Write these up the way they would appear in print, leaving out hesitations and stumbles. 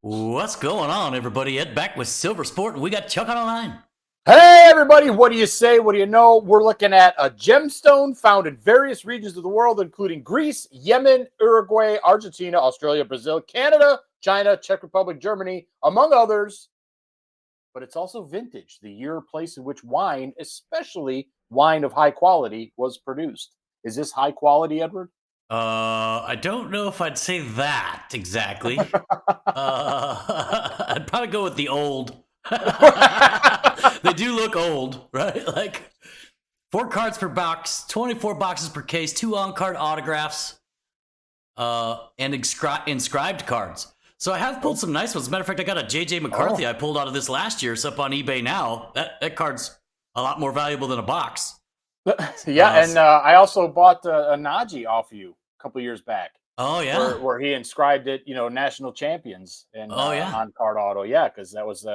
What's going on, everybody? Ed back with Silver Sport, and we got Chuck on the line. Hey, everybody. What do you say? What do you know? We're looking at a gemstone found in various regions of the world, including Greece, Yemen, Uruguay, Argentina, Australia, Brazil, Canada, China, Czech Republic, Germany, among others. But it's also vintage, the year or place in which wine, especially wine of high quality, was produced. Is this high quality, Edward? I don't know if I'd say that exactly. I'd probably go with the old. They do look old, right? Like 4 cards per box, 24 boxes per case, 2 on-card autographs, and inscribed cards. So I have pulled some nice ones. As a matter of fact, I got a J.J. McCarthy I pulled out of this last year. It's up on eBay now. That card's a lot more valuable than a box. Yeah, and I also bought a Najee off you a couple years back. Oh, yeah. Where he inscribed it, national champions and on card auto. Yeah, because that was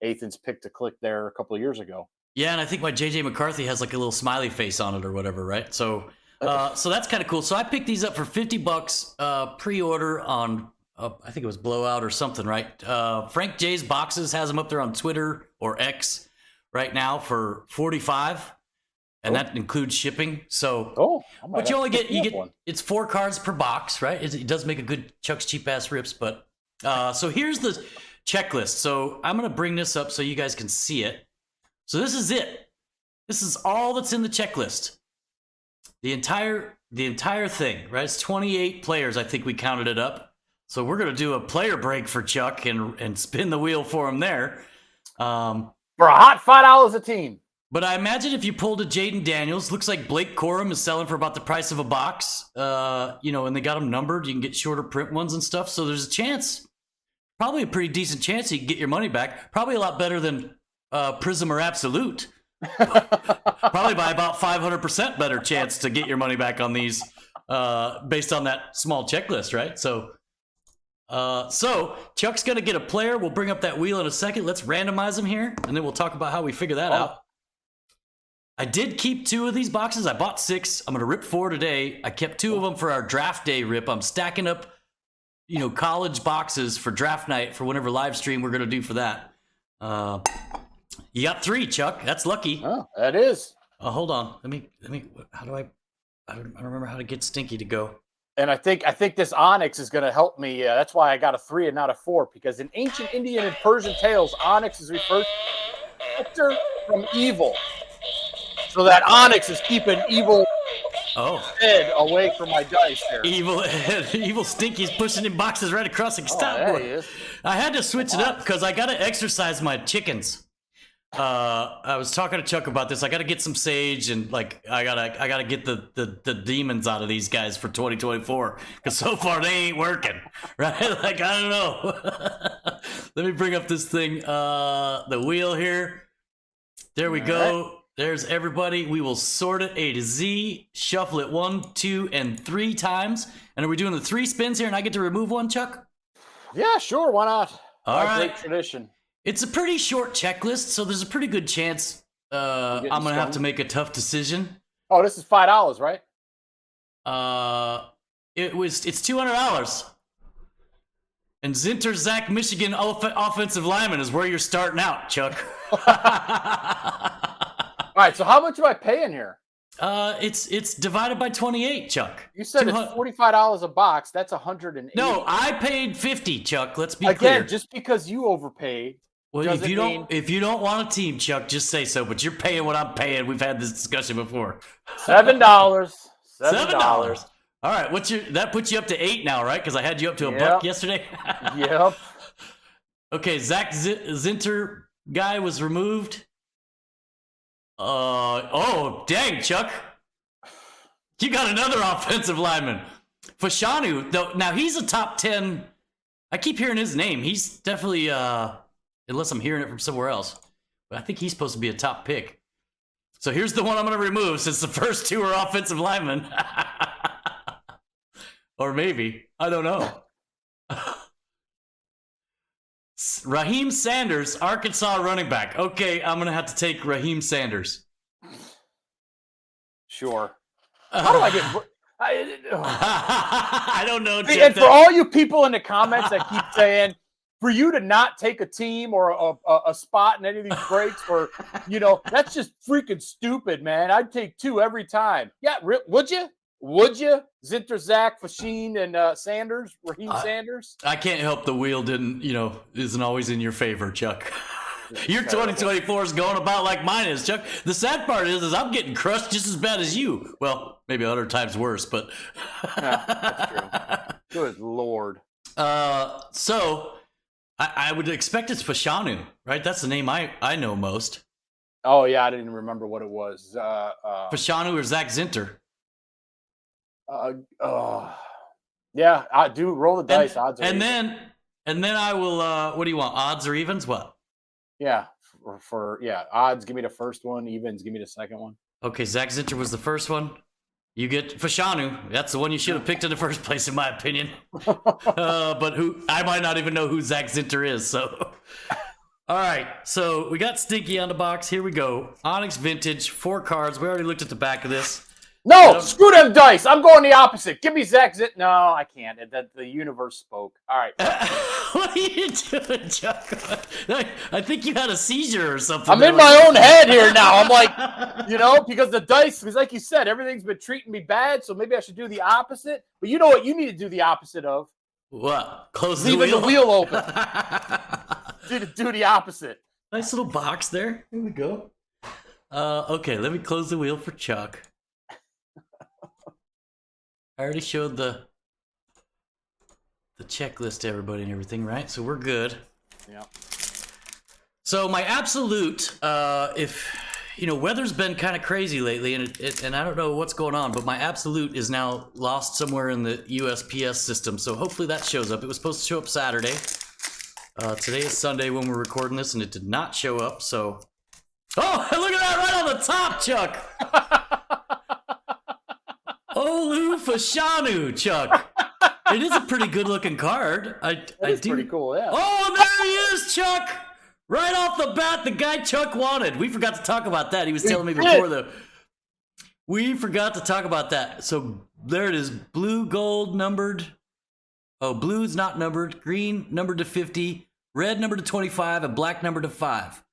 Ethan's pick to click there a couple of years ago. Yeah, and I think my J.J. McCarthy has like a little smiley face on it or whatever, right? So that's kind of cool. So I picked these up for $50 pre-order on, I think it was Blowout or something, right? Frank J's Boxes has them up there on Twitter or X right now for $45. And that includes shipping. So, but you only get it's 4 cards per box, right? It does make a good Chuck's Cheap Ass Rips. But so here's the checklist. So I'm gonna bring this up so you guys can see it. So this is it. This is all that's in the checklist. The entire thing, right? It's 28 players. I think we counted it up. So we're gonna do a player break for Chuck and spin the wheel for him there. For a hot $5 a team. But I imagine if you pulled a Jaden Daniels, looks like Blake Corum is selling for about the price of a box. And they got them numbered. You can get shorter print ones and stuff. So there's a chance, probably a pretty decent chance you can get your money back. Probably a lot better than Prizm or Absolute. Probably by about 500% better chance to get your money back on these based on that small checklist, right? So Chuck's going to get a player. We'll bring up that wheel in a second. Let's randomize them here, and then we'll talk about how we figure that out. I did keep 2 of these boxes. I bought 6. I'm going to rip 4 today. I kept 2 of them for our draft day rip. I'm stacking up, college boxes for draft night for whatever live stream we're going to do for that. You got 3, Chuck. That's lucky. Oh, that is. Hold on. Let me, how do I don't remember how to get Stinky to go. And I think this Onyx is going to help me. That's why I got a 3 and not a 4, because in ancient Indian and Persian tales, Onyx is referred to from evil. So that Onyx is keeping evil head away from my dice there. Evil Stinky's pushing in boxes right across the stop board. I had to switch it up because I got to exercise my chickens. I was talking to Chuck about this. I got to get some sage and I gotta get the demons out of these guys for 2024 because so far they ain't working, right? I don't know. Let me bring up this thing, the wheel here. There we go. Right. There's everybody. We will sort it A to Z, shuffle it 1, 2, and 3 times. And are we doing the 3 spins here and I get to remove one, Chuck? Yeah, sure. Why not? All right. Great tradition. It's a pretty short checklist, so there's a pretty good chance I'm going to have to make a tough decision. Oh, this is $5, right? It's $200. And Zinter Zach Michigan offensive lineman is where you're starting out, Chuck. All right, so how much am I paying here? It's divided by 28, Chuck. You said it's $45 a box. That's $180. No, I paid $50, Chuck. Let's be clear. Again, just because you overpaid. Well, if you don't want a team, Chuck, just say so. But you're paying what I'm paying. We've had this discussion before. $7. $7. All right, that puts you up to 8 now, right? Because I had you up to a buck yesterday. Yep. Okay, Zach Zinter guy was removed. Dang, Chuck. You got another offensive lineman. Fashanu, though, now he's a top 10. I keep hearing his name. He's definitely, unless I'm hearing it from somewhere else. But I think he's supposed to be a top pick. So here's the one I'm going to remove since the first 2 are offensive linemen. Or maybe. I don't know. Raheem Sanders, Arkansas running back. Okay, I'm going to have to take Raheem Sanders. Sure. How do I get... I don't know. See, and for all you people in the comments that keep saying, for you to not take a team or a spot in any of these breaks, or that's just freaking stupid, man. I'd take 2 every time. Yeah, would you? Would you? Zinter, Zach, Fasheen, and Sanders, Raheem Sanders. I can't help the wheel isn't always in your favor, Chuck. Your 2024 is going about like mine is, Chuck. The sad part is I'm getting crushed just as bad as you. Well, maybe 100 times worse, but yeah, that's true. Good Lord. So I would expect it's Fashanu, right? That's the name I know most. Oh yeah, I didn't remember what it was. Fashanu or Zach Zinter. Yeah, I do roll the dice. Odds or and evens. then I will. What do you want? Odds or evens? What? Yeah, for odds. Give me the first one. Evens. Give me the second one. Okay, Zach Zinter was the first one. You get Fashanu. That's the one you should have picked in the first place, in my opinion. But I might not even know who Zach Zinter is. So, all right. So we got Stinky on the box. Here we go. Onyx Vintage, 4 cards. We already looked at the back of this. No, screw them dice. I'm going the opposite. Give me Zach Zint. No, I can't. The universe spoke. All right. What are you doing, Chuck? I think you had a seizure or something. I'm in my own head here now. I'm like, because the dice, because like you said, everything's been treating me bad, so maybe I should do the opposite. But you know what you need to do the opposite of? What? Close the wheel? Leaving the wheel open. do the opposite. Nice little box there. Here we go. Okay, let me close the wheel for Chuck. I already showed the checklist to everybody and everything, right? So we're good. Yeah. So my absolute, if weather's been kind of crazy lately, and I don't know what's going on, but my absolute is now lost somewhere in the USPS system. So hopefully that shows up. It was supposed to show up Saturday. Today is Sunday when we're recording this, and it did not show up. So, oh, look at that right on the top, Chuck. Olu Fashanu, Chuck. It is a pretty good looking card. It's pretty cool, yeah. Oh, there he is, Chuck. Right off the bat, the guy Chuck wanted. We forgot to talk about that. He was telling me before we forgot to talk about that. So there it is. Blue, gold, numbered. Oh, blue's not numbered. Green, numbered to 50. Red, numbered to 25. And black, numbered to 5.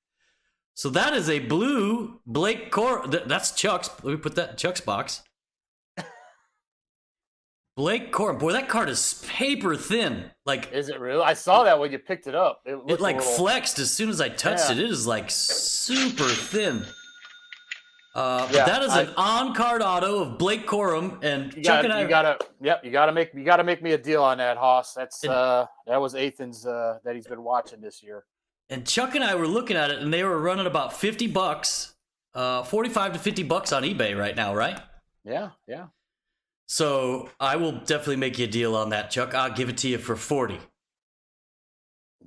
So that is a blue Blake Corum. That's Chuck's. Let me put that in Chuck's box. Blake Corum. Boy, that card is paper thin. Like, is it really? I saw that when you picked it up. It like flexed as soon as I touched it. It is like super thin. But that is an on-card auto of Blake Corum, and Chuck and I. You gotta make me a deal on that, Hoss. That's that was Ethan's that he's been watching this year. And Chuck and I were looking at it, and they were running about $50, $45 to $50 on eBay right now, right? Yeah. So I will definitely make you a deal on that, Chuck. I'll give it to you for $40.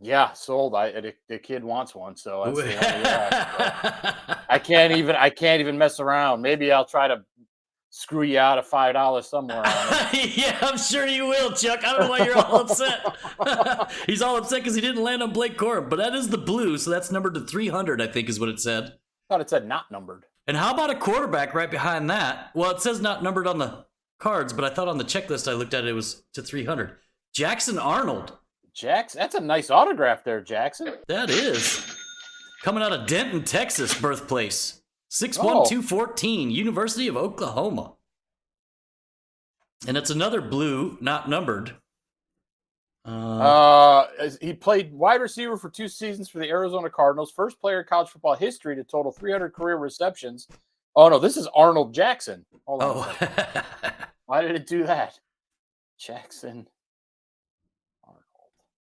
Yeah, sold. The kid wants one, so that's the only I can't even mess around. Maybe I'll try to screw you out of $5 somewhere on it. Yeah, I'm sure you will, Chuck. I don't know why you're all upset. He's all upset because he didn't land on Blake Corum, but that is the blue, so that's numbered to 300, I think is what it said. I thought it said not numbered. And how about a quarterback right behind that? Well, it says not numbered on the cards, but I thought on the checklist I looked at it was to 300. Jackson Arnold. Jackson, that's a nice autograph there, Jackson. That is. Coming out of Denton, Texas, birthplace. 61214, University of Oklahoma. And it's another blue, not numbered. He played wide receiver for 2 seasons for the Arizona Cardinals. First player in college football history to total 300 career receptions. Oh, no, this is Arnold Jackson. Hold on a second. Why did it do that? Jackson Arnold.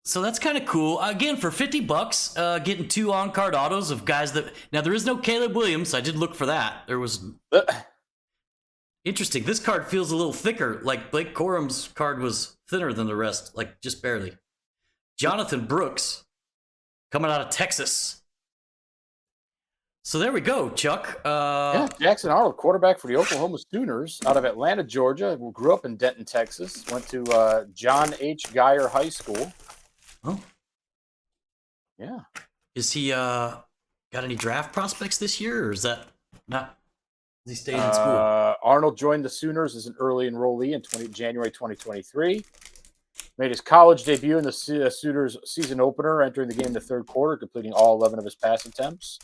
So that's kind of cool. Again, for $50, getting 2 on-card autos of guys that... Now, there is no Caleb Williams. I did look for that. There was... Interesting. This card feels a little thicker. Like Blake Corum's card was thinner than the rest. Like, just barely. Jonathan Brooks, coming out of Texas. So there we go, Chuck. Jackson Arnold, quarterback for the Oklahoma Sooners out of Atlanta, Georgia. Who grew up in Denton, Texas. Went to John H. Geyer High School. Oh. Yeah. Is he got any draft prospects this year, or is that not? Is he staying in school? Arnold joined the Sooners as an early enrollee in January 2023. Made his college debut in the Sooners season opener, entering the game in the third quarter, completing all 11 of his pass attempts.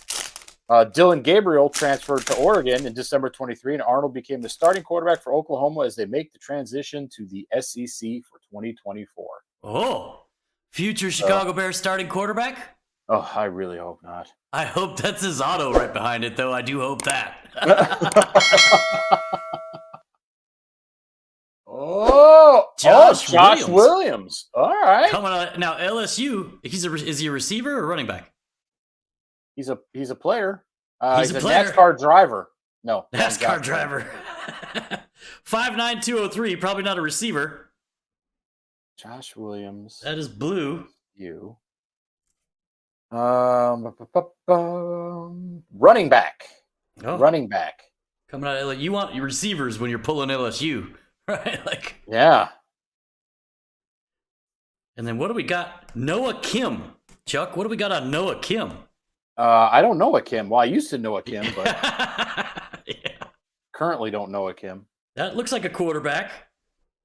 Dylan Gabriel transferred to Oregon in December 23, and Arnold became the starting quarterback for Oklahoma as they make the transition to the SEC for 2024. Oh, future Chicago Bears starting quarterback? Oh, I really hope not. I hope that's his auto right behind it, though. I do hope that. Josh Williams. All right. Coming on now, LSU. Is he a receiver or running back? He's a player. He's a player. NASCAR driver. No, NASCAR driver. 5'9", 203. Probably not a receiver. Josh Williams. That is blue. You. Running back. Oh. Running back. Coming out of LSU. You want your receivers when you're pulling LSU, right? Like. Yeah. And then what do we got? Noah Kim. Chuck, what do we got on Noah Kim? I don't know a Kim. Well, I used to know a Kim, but yeah. Currently don't know a Kim. That looks like a quarterback.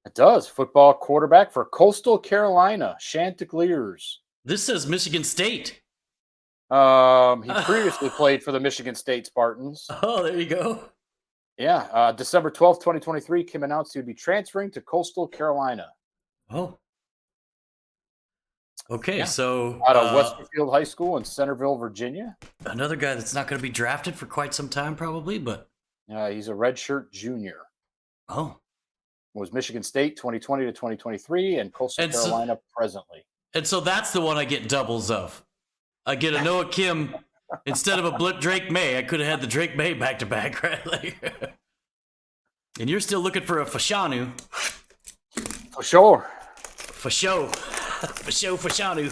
It does. Football quarterback for Coastal Carolina, Chanticleers. This says Michigan State. He previously played for the Michigan State Spartans. Oh, there you go. Yeah. December 12th, 2023, Kim announced he would be transferring to Coastal Carolina. Oh. Okay, yeah. so out of Westerfield High School in Centerville, Virginia. Another guy that's not going to be drafted for quite some time, probably, but he's a redshirt junior. Oh, was Michigan State 2020 to 2023, and Coastal Carolina presently. And so that's the one I get doubles of. I get a Noah Kim instead of a Drake May. I could have had the Drake May back to back, right? Like, and you're still looking for a Fashanu. For sure. For sure. Fashanu.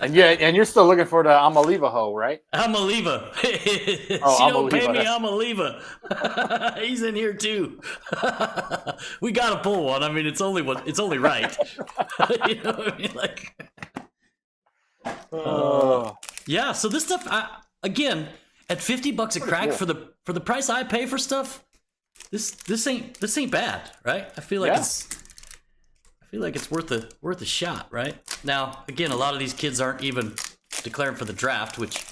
And you're still looking for the Amaliva hoe, right? Amaliva. She don't pay me, Amaliva. He's in here too. We gotta pull one. I mean, it's only right. You know what I mean? Like, yeah. So this stuff, again, at $50 a crack for the price I pay for stuff, this ain't bad, right? I feel like it's worth a shot, right? Now, again, a lot of these kids aren't even declaring for the draft, which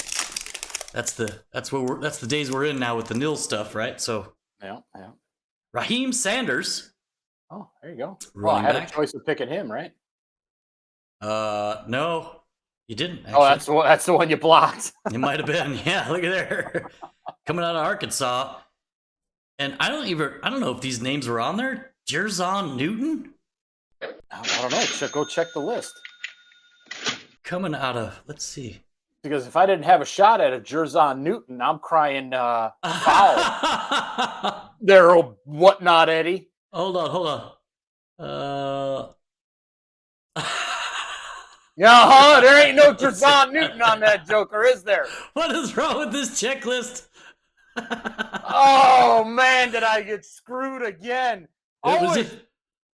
that's the days we're in now with the nil stuff, right? So yeah. Raheem Sanders. Oh, there you go. Well, I had a choice of picking him, right? No, you didn't. Actually. Oh, that's the one you blocked. It might have been. Yeah, look at there, coming out of Arkansas, and I don't know if these names were on there. Jerzon Newton. I don't know. Go check the list. Coming out of, let's see. Because if I didn't have a shot at a Jerzon Newton, I'm crying foul. There, oh, whatnot, Eddie. Hold on. Yeah, there ain't no Jerzon Newton on that joker, is there? What is wrong with this checklist? Oh man, did I get screwed again?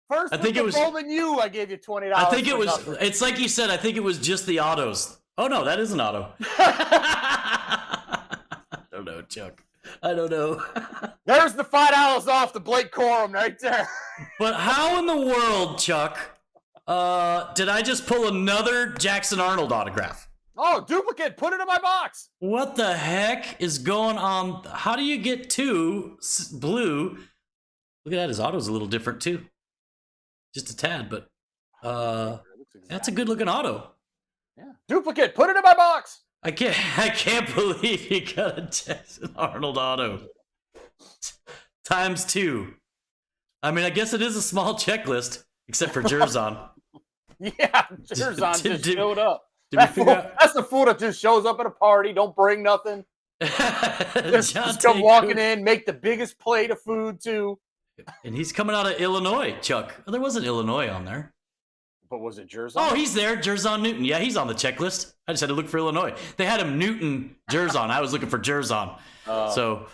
First, I think it was more than you. I gave you $20. I think it was. Nothing. It's like you said. I think it was just the autos. Oh no, that is an auto. I don't know, Chuck. I don't know. There's the $5 off the Blake Corum right there. But how in the world, Chuck, did I just pull another Jackson Arnold autograph? Oh, duplicate. Put it in my box. What the heck is going on? How do you get two blue? Look at that. His auto's a little different too. Just a tad, but that's a good looking auto. Yeah. Duplicate. Put it in my box. I can't believe you got a Jackson Arnold auto. ×2. I mean, I guess it is a small checklist, except for Jerzon. Yeah, Jerzon just showed up. That's the fool that just shows up at a party, don't bring nothing. just come walking in, make the biggest plate of food, too. And he's coming out of Illinois, Chuck. Oh, there wasn't Illinois on there. But was it Jerzon? Oh, he's there. Jerzon Newton. Yeah, he's on the checklist. I just had to look for Illinois. They had him Newton Jerzon. I was looking for Jerzon. Yeah. So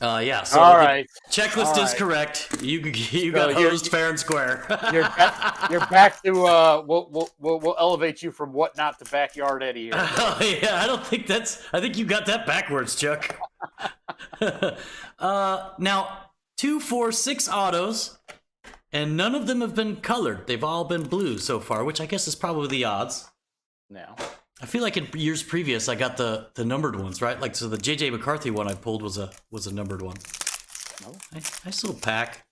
all right. Checklist is correct. You got hosed fair and square. You're back to we'll elevate you from whatnot to backyard Eddie here. Oh yeah, I think you got that backwards, Chuck. Now 2, 4, 6 autos, And none of them have been colored. They've all been blue so far, which I guess is probably the odds. Now, I feel like in years previous, I got the numbered ones, right? Like, so the J.J. McCarthy one I pulled was a numbered one. no. Nice little pack.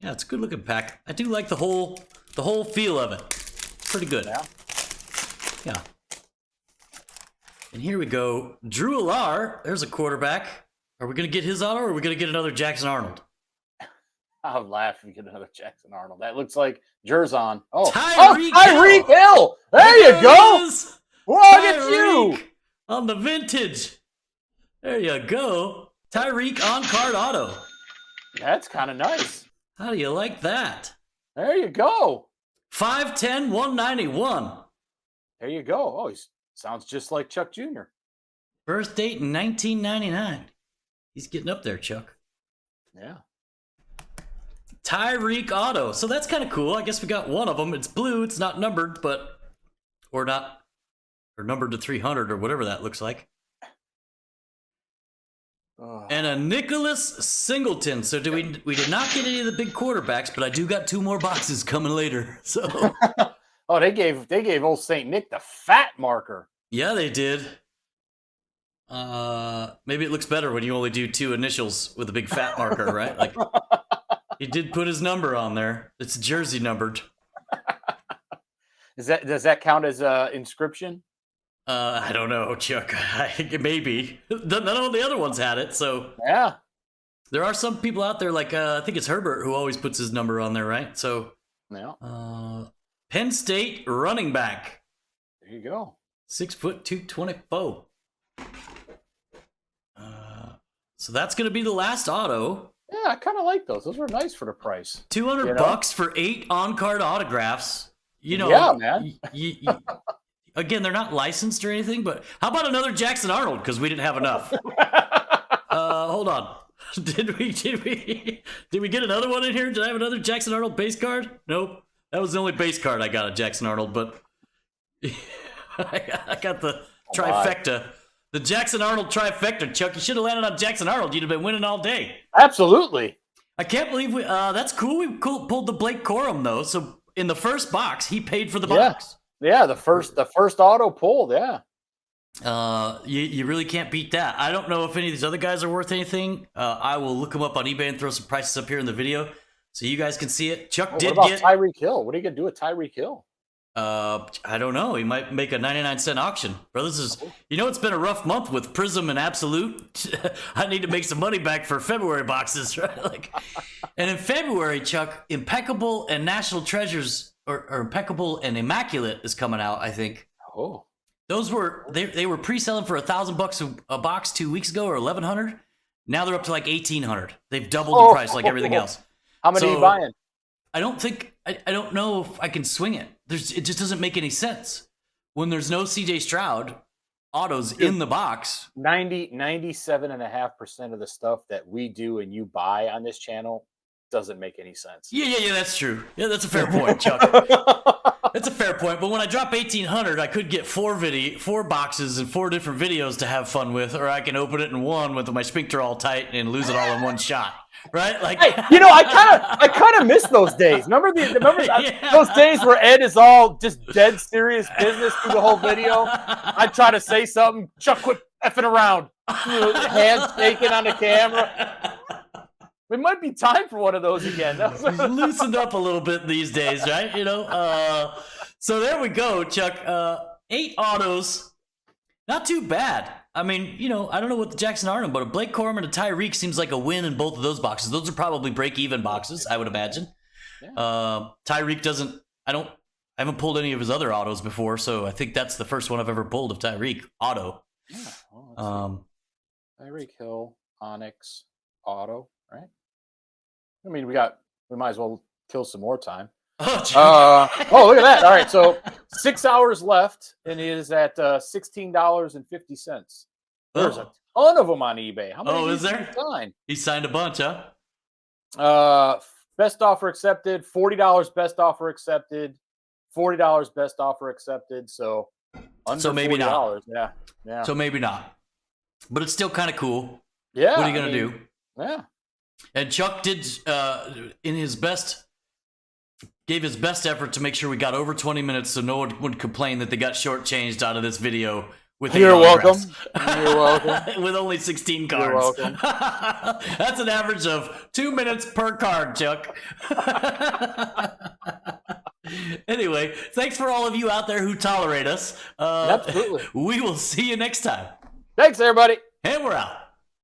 Yeah, it's a good looking pack. I do like the whole feel of it. Pretty good. Yeah. Yeah. And here we go. Drew Alar. There's a quarterback. Are we gonna get his auto, or are we gonna get another Jackson Arnold? I'll laugh if we get another Jackson Arnold. That looks like Jerzon. Oh, Tyreek Hill. There you go. Look at you. On the vintage. There you go. Tyreek on card auto. That's kind of nice. How do you like that? There you go. 5'10", 191. There you go. Oh, he sounds just like Chuck Jr. Birth date in 1999. He's getting up there, Chuck. Yeah. Tyreek auto. So that's kind of cool. I guess we got one of them. It's blue. It's not numbered, or numbered to 300 or whatever that looks like. And a Nicholas Singleton. So we did not get any of the big quarterbacks, but I do got 2 more boxes coming later. So oh, they gave old Saint Nick the fat marker. yeah, they did. Maybe it looks better when you only do 2 initials with a big fat marker, right? Like, he did put his number on there. It's jersey numbered. Does that count as inscription? I don't know, Chuck. Maybe. None of the other ones had it, so yeah. There are some people out there, like I think it's Herbert, who always puts his number on there, right? So yeah. Penn State running back. There you go. 6 foot 224. So that's going to be the last auto. Yeah, I kind of like those. Those were nice for the price. $200 for 8 on-card autographs. You know, yeah, man. Again, they're not licensed or anything, but how about another Jackson Arnold? Because we didn't have enough. Hold on. Did we get another one in here? Did I have another Jackson Arnold base card? Nope. That was the only base card I got at Jackson Arnold, but I got the trifecta. The Jackson Arnold trifecta, Chuck. You should have landed on Jackson Arnold. You'd have been winning all day. Absolutely. I can't believe that's cool. We pulled the Blake Corum, though. So in the first box, he paid for the box. Yeah, the first auto pulled, yeah. You really can't beat that. I don't know if any of these other guys are worth anything. I will look them up on eBay and throw some prices up here in the video so you guys can see it. Chuck did what about get Tyreek Hill. What are you gonna do with Tyreek Hill? I don't know. He might make a 99-cent auction. Bro, it's been a rough month with Prizm and Absolute. I need to make some money back for February boxes, right? And in February, Chuck, Impeccable and National Treasures or Impeccable and Immaculate is coming out, I think. Oh. Those were they were pre-selling for $1,000 a box 2 weeks ago, or $1,100. Now they're up to like $1,800. They've doubled the price, like everything else. How many are you buying? I don't know if I can swing it. It just doesn't make any sense when there's no CJ Stroud autos in the box. 97.5% of the stuff that we do and you buy on this channel doesn't make any sense. Yeah, that's true. Yeah, that's a fair point, Chuck. That's a fair point. But when I drop $1,800, I could get 4 boxes and 4 different videos to have fun with, or I can open it in one with my sphincter all tight and lose it all in one shot. Right? Like, hey, I kind of miss those days. Remember those days where Ed is all just dead serious business through the whole video? I try to say something, Chuck, quit effing around. Hands shaking on the camera. It might be time for one of those again. He's loosened up a little bit these days, right? So there we go, Chuck. 8 autos. Not too bad. I mean, I don't know what the Jackson Arnold, but a Blake Corum and a Tyreek seems like a win in both of those boxes. Those are probably break-even boxes, I would imagine. Yeah. Tyreek doesn't. I haven't pulled any of his other autos before, so I think that's the first one I've ever pulled of Tyreek auto. Yeah. Well, Tyreek Hill, Onyx, auto, right? I mean, we might as well kill some more time. Look at that. All right, so 6 hours left, and it is at $16.50. There's a ton of them on eBay. How many is there? He signed a bunch, huh? Best offer accepted, $40 best offer accepted, $40 best offer accepted. So under maybe $40. Not. Yeah. So maybe not. But it's still kind of cool. Yeah. What are you gonna do? Yeah. And Chuck did in his best gave his best effort to make sure we got over 20 minutes so no one would complain that they got shortchanged out of this video. With You're welcome. autographs. You're welcome. With only 16 cards. You're welcome. That's an average of 2 minutes per card, Chuck. Anyway, thanks for all of you out there who tolerate us. Absolutely. We will see you next time. Thanks, everybody. And we're out.